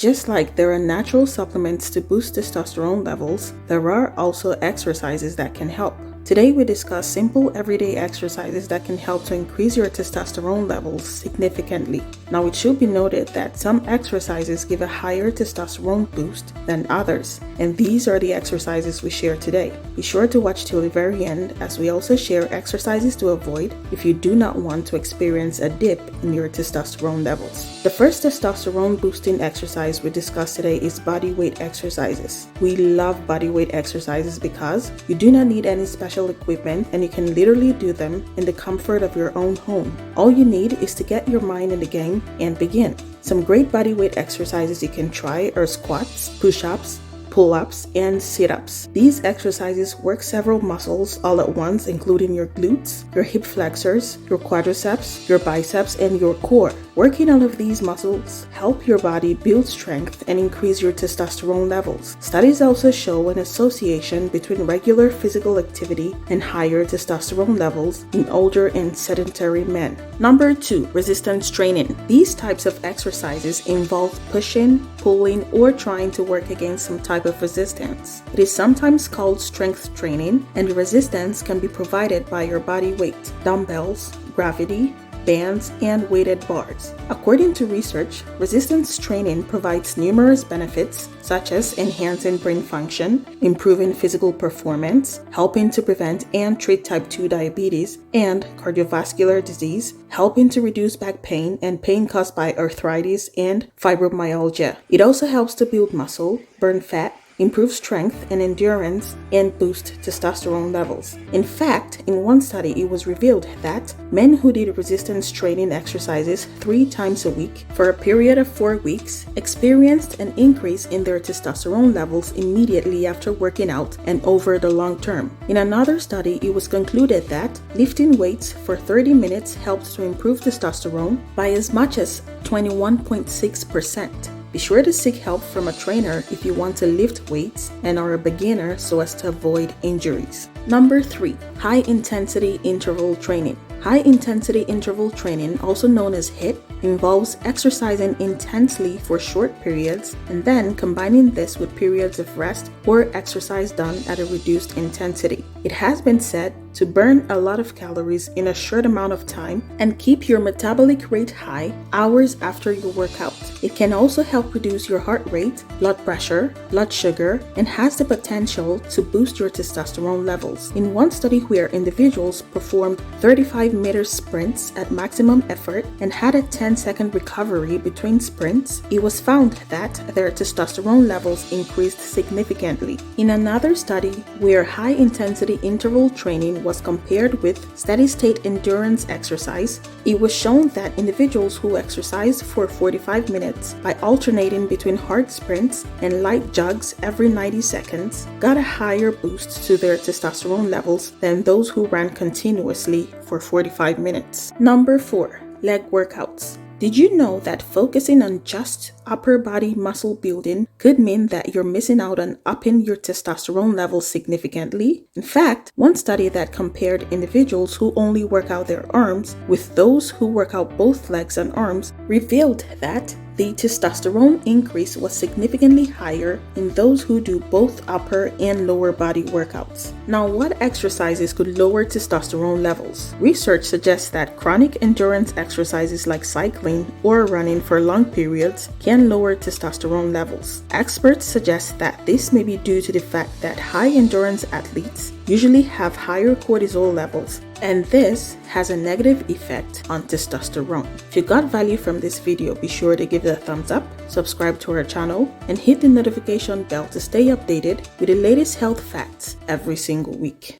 Just like there are natural supplements to boost testosterone levels, there are also exercises that can help. Today we discuss simple everyday exercises that can help to increase your testosterone levels significantly. Now it should be noted that some exercises give a higher testosterone boost than others, and these are the exercises we share today. Be sure to watch till the very end as we also share exercises to avoid if you do not want to experience a dip in your testosterone levels. The first testosterone boosting exercise we discuss today is body weight exercises. We love body weight exercises because you do not need any special equipment and you can literally do them in the comfort of your own home. All you need is to get your mind in the game and begin. Some great body weight exercises you can try are squats, push-ups, pull-ups, and sit-ups. These exercises work several muscles all at once, including your glutes, your hip flexors, your quadriceps, your biceps, and your core. Working all of these muscles help your body build strength and increase your testosterone levels. Studies also show an association between regular physical activity and higher testosterone levels in older and sedentary men. Number 2, resistance training. These types of exercises involve pushing, pulling, or trying to work against some type of resistance. It is sometimes called strength training, and resistance can be provided by your body weight, dumbbells, gravity, bands, and weighted bars. According to research, resistance training provides numerous benefits such as enhancing brain function, improving physical performance, helping to prevent and treat type 2 diabetes and cardiovascular disease, helping to reduce back pain and pain caused by arthritis and fibromyalgia. It also helps to build muscle, burn fat, improve strength and endurance, and boost testosterone levels. In fact, in one study, it was revealed that men who did resistance training exercises 3 times a week for a period of 4 weeks experienced an increase in their testosterone levels immediately after working out and over the long term. In another study, it was concluded that lifting weights for 30 minutes helped to improve testosterone by as much as 21.6%. Be sure to seek help from a trainer if you want to lift weights and are a beginner so as to avoid injuries. Number 3, high-intensity interval training. High-intensity interval training, also known as HIIT, involves exercising intensely for short periods and then combining this with periods of rest or exercise done at a reduced intensity. It has been said to burn a lot of calories in a short amount of time and keep your metabolic rate high hours after your workout. It can also help reduce your heart rate, blood pressure, blood sugar, and has the potential to boost your testosterone levels. In one study where individuals performed 35-meter sprints at maximum effort and had a 10-second recovery between sprints, it was found that their testosterone levels increased significantly. In another study where high-intensity interval training was compared with steady-state endurance exercise, it was shown that individuals who exercised for 45 minutes by alternating between hard sprints and light jogs every 90 seconds got a higher boost to their testosterone levels than those who ran continuously for 45 minutes. Number 4, leg workouts. Did you know that focusing on just upper body muscle building could mean that you're missing out on upping your testosterone levels significantly? In fact, one study that compared individuals who only work out their arms with those who work out both legs and arms revealed that the testosterone increase was significantly higher in those who do both upper and lower body workouts. Now, what exercises could lower testosterone levels? Research suggests that chronic endurance exercises like cycling or running for long periods can lower testosterone levels. Experts suggest that this may be due to the fact that high endurance athletes usually have higher cortisol levels, and this has a negative effect on testosterone. If you got value from this video, be sure to give it a thumbs up, subscribe to our channel, and hit the notification bell to stay updated with the latest health facts every single week.